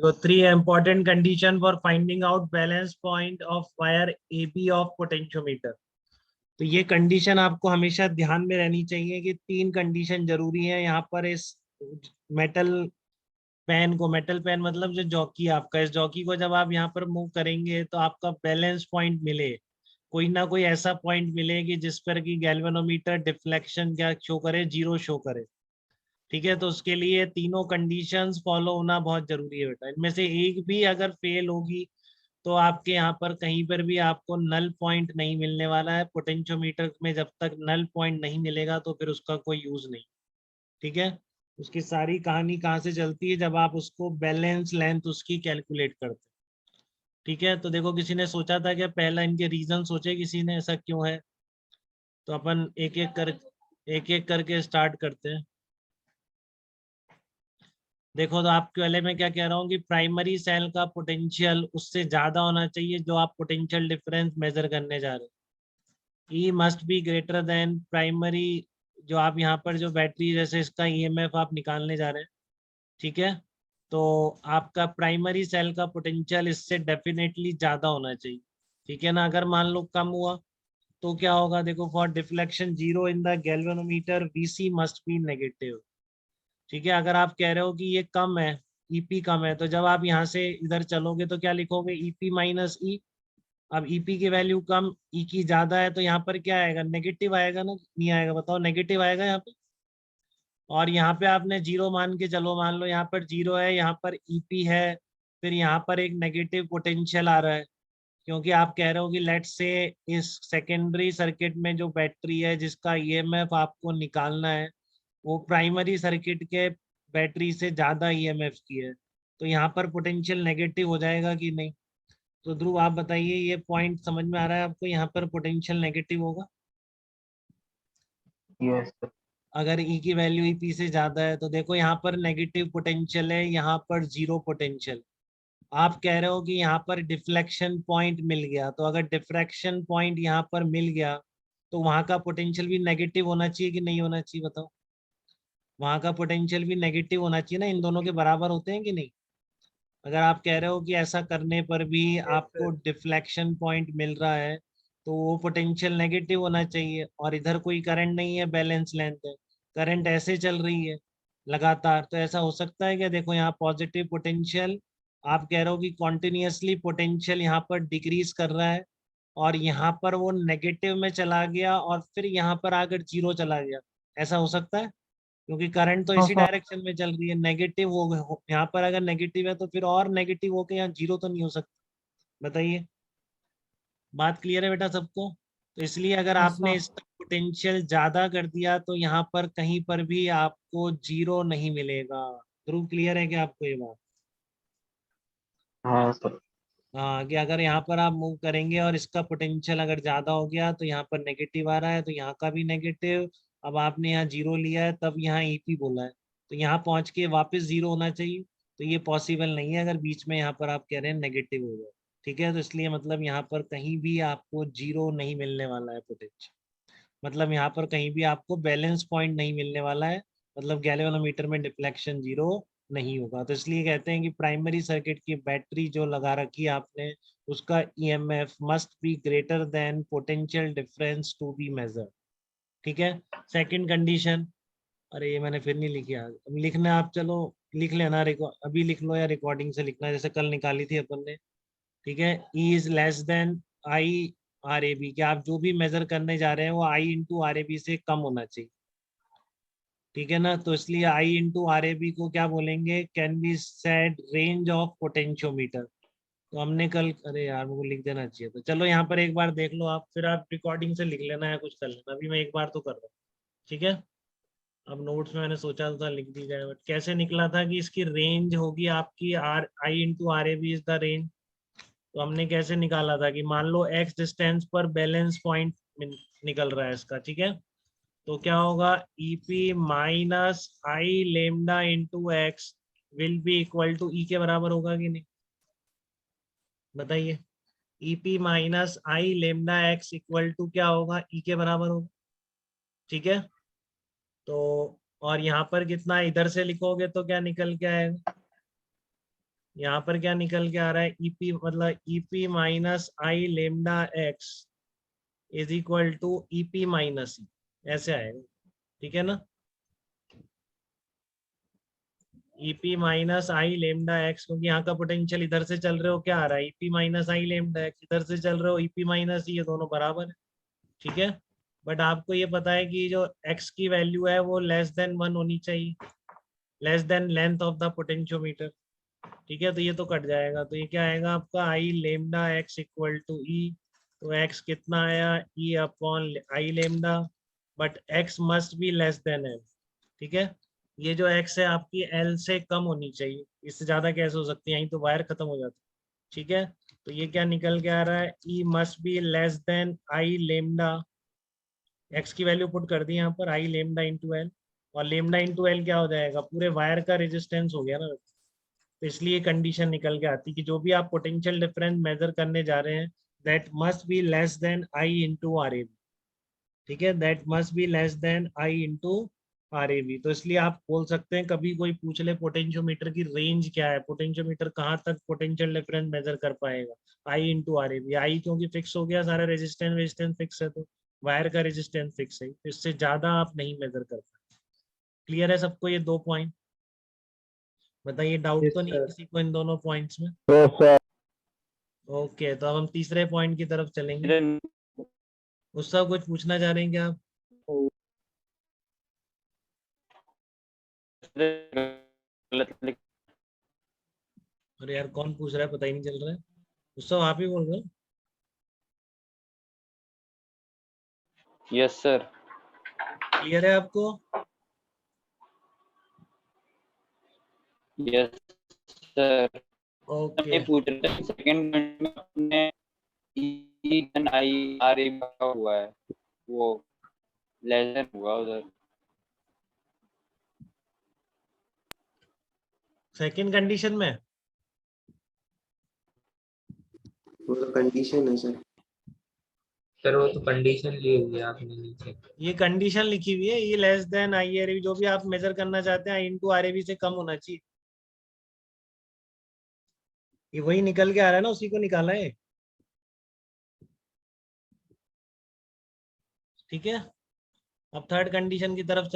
So three important condition for finding out balance point of wire AB of potentiometer. तो ये condition आपको हमेशा ध्यान में रहनी चाहिए कि तीन कंडीशन जरूरी है यहाँ पर इस मेटल मेटल पेन मतलब जो जॉकी आपका, इस जॉकी को जब आप यहाँ पर मूव करेंगे तो आपका बैलेंस पॉइंट मिले, कोई ना कोई ऐसा पॉइंट मिले कि जिस पर कि गैल्वेनोमीटर डिफ्लेक्शन क्या शो करे, जीरो शो करे। ठीक है, तो उसके लिए तीनों कंडीशंस फॉलो होना बहुत जरूरी है बेटा। इनमें से एक भी अगर फेल होगी तो आपके यहाँ पर कहीं पर भी आपको नल पॉइंट नहीं मिलने वाला है। पोटेंशियोमीटर में जब तक नल पॉइंट नहीं मिलेगा तो फिर उसका कोई यूज नहीं। ठीक है, उसकी सारी कहानी कहाँ से चलती है, जब आप उसको बैलेंस लेंथ उसकी कैलकुलेट करते हैं। ठीक है, तो देखो किसी ने सोचा था कि पहला इनके रीजन सोचे किसी ने ऐसा क्यों है, तो अपन एक एक करके स्टार्ट करते हैं। देखो तो आपके वाले में क्या कह रहा हूँ कि प्राइमरी सेल का पोटेंशियल उससे ज्यादा होना चाहिए जो आप पोटेंशियल डिफरेंस मेजर करने जा रहे हैं। E must be greater than primary, जो आप यहाँ पर जो बैटरी जैसे इसका ईएमएफ आप निकालने जा रहे हैं। ठीक है, तो आपका प्राइमरी सेल का पोटेंशियल इससे डेफिनेटली ज्यादा होना चाहिए। ठीक है ना, अगर मान लो कम हुआ तो क्या होगा, देखो for deflection zero in the galvanometer VC must be negative. ठीक है, अगर आप कह रहे हो कि ये कम है, ईपी कम है, तो जब आप यहाँ से इधर चलोगे तो क्या लिखोगे, ईपी माइनस ई। अब ईपी की वैल्यू कम, ई की ज्यादा है, तो यहाँ पर क्या आएगा, नेगेटिव आएगा ना, नहीं आएगा बताओ, नेगेटिव आएगा यहाँ पे। और यहाँ पे आपने जीरो मान के चलो, मान लो यहाँ पर जीरो है, यहाँ पर ईपी है, फिर यहाँ पर एक नेगेटिव पोटेंशियल आ रहा है, क्योंकि आप कह रहे हो कि लेट से इस सेकेंडरी सर्किट में जो बैटरी है जिसका ईएमएफ आपको निकालना है वो प्राइमरी सर्किट के बैटरी से ज्यादा ईएमएफ की है, तो यहाँ पर पोटेंशियल नेगेटिव हो जाएगा कि नहीं। तो ध्रुव आप बताइए, ये पॉइंट समझ में आ रहा है आपको, यहाँ पर पोटेंशियल नेगेटिव होगा यस सर। अगर ई की वैल्यू ईपी से ज्यादा है। तो देखो यहाँ पर नेगेटिव पोटेंशियल है, यहाँ पर जीरो पोटेंशियल। आप कह रहे हो कि यहाँ पर डिफ्लेक्शन पॉइंट मिल गया, तो अगर डिफ्रैक्शन पॉइंट यहाँ पर मिल गया तो वहां का पोटेंशियल भी नेगेटिव होना चाहिए कि नहीं होना चाहिए बताओ। वहां का पोटेंशियल भी नेगेटिव होना चाहिए ना, इन दोनों के बराबर होते हैं कि नहीं। अगर आप कह रहे हो कि ऐसा करने पर भी आपको डिफ्लेक्शन पॉइंट मिल रहा है तो वो पोटेंशियल नेगेटिव होना चाहिए, और इधर कोई करंट नहीं है, बैलेंस लेंथ है, करंट ऐसे चल रही है लगातार, तो ऐसा हो सकता है क्या। देखो यहाँ पॉजिटिव पोटेंशियल, आप कह रहे हो कि कॉन्टिन्यूसली पोटेंशियल यहाँ पर डिक्रीज कर रहा है, और यहाँ पर वो नेगेटिव में चला गया और फिर यहाँ पर आकर जीरो चला गया, ऐसा हो सकता है, क्योंकि करंट तो हाँ इसी सर। डायरेक्शन में चल रही है। नेगेटिव यहाँ पर अगर नेगेटिव है तो फिर और नेगेटिव होके यहाँ जीरो तो नहीं हो सकता। बताइए, बात क्लियर है बेटा सबको। तो इसलिए अगर हाँ आपने सर। इसका पोटेंशियल ज्यादा कर दिया तो यहाँ पर कहीं पर भी आपको जीरो नहीं मिलेगा। ध्रुव क्लियर है क्या आपको ये बात। हाँ सर। हाँ, कि अगर यहाँ पर आप मूव करेंगे और इसका पोटेंशियल अगर ज्यादा हो गया तो यहाँ पर नेगेटिव आ रहा है, तो यहाँ का भी नेगेटिव। अब आपने यहाँ जीरो लिया है तब यहाँ ईपी बोला है, तो यहाँ पहुंच के वापस जीरो होना चाहिए, तो ये पॉसिबल नहीं है अगर बीच में यहाँ पर आप कह रहे हैं नेगेटिव हो जाए। ठीक है, तो इसलिए मतलब यहाँ पर कहीं भी आपको जीरो नहीं मिलने वाला है पोटेंशियल, मतलब यहाँ पर कहीं भी आपको बैलेंस पॉइंट नहीं मिलने वाला है, मतलब गैल्वेनोमीटर में डिफ्लेक्शन जीरो नहीं होगा। तो इसलिए कहते हैं कि प्राइमरी सर्किट की बैटरी जो लगा रखी है आपने, उसका EMF must be greater than potential difference to be measure. ठीक है, सेकंड कंडीशन, अरे ये मैंने फिर नहीं लिखी आज, अब लिखना आप, चलो लिख लेना, अभी लिख लो या रिकॉर्डिंग से लिखना, जैसे कल निकाली थी अपन ने। ठीक है, E is less than I R A B, कि आप जो भी मेजर करने जा रहे हैं वो आई इंटू आर ए बी से कम होना चाहिए। ठीक है ना, तो इसलिए आई इंटू आर ए बी को क्या बोलेंगे, can be said range of potentiometer. तो हमने कल, अरे यार मुझे लिख देना चाहिए, तो चलो यहाँ पर एक बार देख लो आप, फिर आप रिकॉर्डिंग से लिख लेना या कुछ कर लेना, अभी मैं एक बार तो कर रहा हूँ। ठीक है, अब नोट्स में मैंने सोचा था लिख दी जाए, बट कैसे निकला था कि इसकी रेंज होगी आपकी R I into R A B is the range. तो हमने कैसे निकाला था कि मान लो एक्स डिस्टेंस पर बैलेंस पॉइंट निकल रहा है इसका। ठीक है, तो क्या होगा, EP minus I lambda into X will be equal to E के बराबर होगा कि नहीं, बताइए। EP minus I lambda X equal to क्या होगा, ई के बराबर होगा। ठीक है, तो और यहाँ पर कितना इधर से लिखोगे तो क्या निकल के आएगा, यहाँ पर क्या निकल के आ रहा है, ईपी मतलब EP minus I lambda X is equal to EP minus E, ऐसे आएगा, ठीक है ना। EP minus I lambda X, क्योंकि यहाँ का पोटेंशियल इधर से चल रहे हो, क्या आ रहा है, EP minus I lambda x, इधर से चल रहे हो ईपी माइनस ई, ये दोनों बराबर है, ठीक है। बट आपको ये पता है कि जो एक्स की वैल्यू है वो लेस देन 1 होनी चाहिए, less than length of the potentiometer, ठीक है। तो ये तो कट जाएगा, तो ये क्या आएगा आपका, I lambda X equal to E, तो एक्स कितना आया, E upon I lambda, but X must be less than L, ठीक है। ये जो एक्स है आपकी एल से कम होनी चाहिए, इससे ज्यादा कैसे हो सकती है, यहीं तो वायर खत्म हो जाती है, ठीक है। तो ये क्या निकल के आ रहा है, E must be less than I lambda, X की वैल्यू पुट कर दी यहाँ पर, आई लेमडा इंटू एल, और लेमडा इंटू एल क्या हो जाएगा, पूरे वायर का रेजिस्टेंस हो गया ना। तो इसलिए कंडीशन निकल के आती कि जो भी आप पोटेंशियल डिफरेंस मेजर करने जा रहे हैं, that must be less than I into R A B, ठीक है, that must be less than I into R A B. तो इसलिए आप बोल सकते हैं, कभी कोई पूछ ले पोटेंशियोमीटर की रेंज क्या है, पोटेंशियोमीटर कहाँ तक पोटेंशियल डिफरेंस मेजर कर पाएगा, आई इंटू आर ए बी, आई क्योंकि फिक्स हो गया सारा, रेजिस्टेंस रेजिस्टेंस फिक्स है, तो वायर का रेजिस्टेंस फिक्स है, तो इससे ज्यादा आप नहीं मेजर कर पाए। क्लियर है सबको ये 2 पॉइंट? बताइए, डाउट यस तो नहीं है सर। किसी को इन दोनों पॉइंट्स में? तो सर ओके, तो अब हम तीसरे पॉइंट की तरफ चलेंगे। उससे कुछ पूछना चाह रहे हैं क्या आप? अरे यार, कौन पूछ रहा है, पता ही नहीं चल रहा है। उससे आप ही बोल रहे हो? Yes sir. क्लियर है आपको? Yes sir. ओके, ये पूछ रहे थे सेकंड में अपने ई एन आई आर ए हुआ है, वो लेस देन हुआ उधर। सेकंड कंडीशन में वो तो कंडीशन है सर। सर वो तो कंडीशन ली हुई है आपने नीचे। ये कंडीशन लिखी हुई है, ये लेस देन आई आर, जो भी आप मेजर करना चाहते हैं आई इंटू आर ए बी से कम होना चाहिए, ये वही निकल के आ रहा है ना, उसी को निकाला है, ठीक है। अब थर्ड कंडीशन की तरफ